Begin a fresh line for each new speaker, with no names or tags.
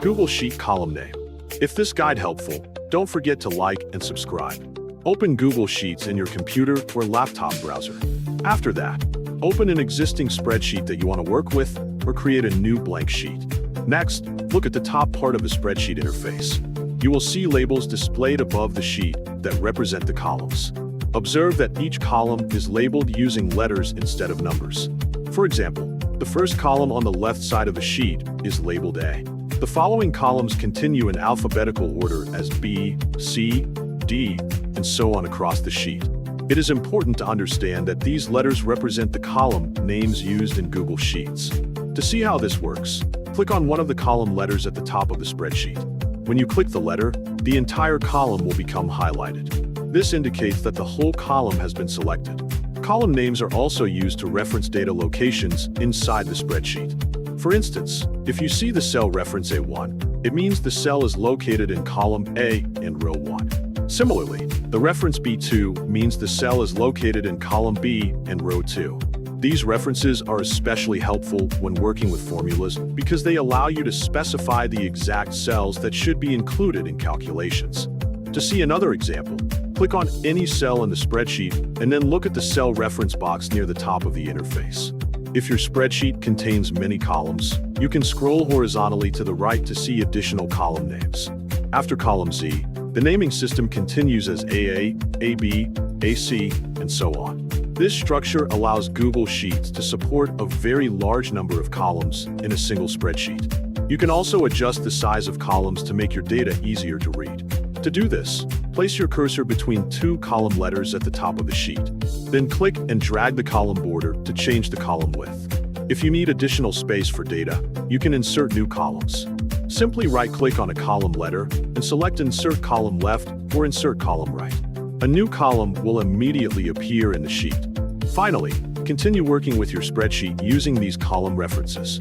Google Sheet column name. If this guide helpful, don't forget to like and subscribe. Open Google Sheets in your computer or laptop browser. After that, open an existing spreadsheet that you want to work with or create a new blank sheet. Next, look at the top part of the spreadsheet interface. You will see labels displayed above the sheet that represent the columns. Observe that each column is labeled using letters instead of numbers. For example, the first column on the left side of the sheet is labeled A. The following columns continue in alphabetical order as B, C, D, and so on across the sheet. It is important to understand that these letters represent the column names used in Google Sheets. To see how this works, click on one of the column letters at the top of the spreadsheet. When you click the letter, the entire column will become highlighted. This indicates that the whole column has been selected. Column names are also used to reference data locations inside the spreadsheet. For instance, if you see the cell reference A1, it means the cell is located in column A in row 1. Similarly, the reference B2 means the cell is located in column B in row 2. These references are especially helpful when working with formulas because they allow you to specify the exact cells that should be included in calculations. To see another example, click on any cell in the spreadsheet and then look at the cell reference box near the top of the interface. If your spreadsheet contains many columns, you can scroll horizontally to the right to see additional column names. After column Z, the naming system continues as AA, AB, AC, and so on. This structure allows Google Sheets to support a very large number of columns in a single spreadsheet. You can also adjust the size of columns to make your data easier to read. To do this, place your cursor between two column letters at the top of the sheet. Then click and drag the column border to change the column width. If you need additional space for data, you can insert new columns. Simply right-click on a column letter and select Insert Column Left or Insert Column Right. A new column will immediately appear in the sheet. Finally, continue working with your spreadsheet using these column references.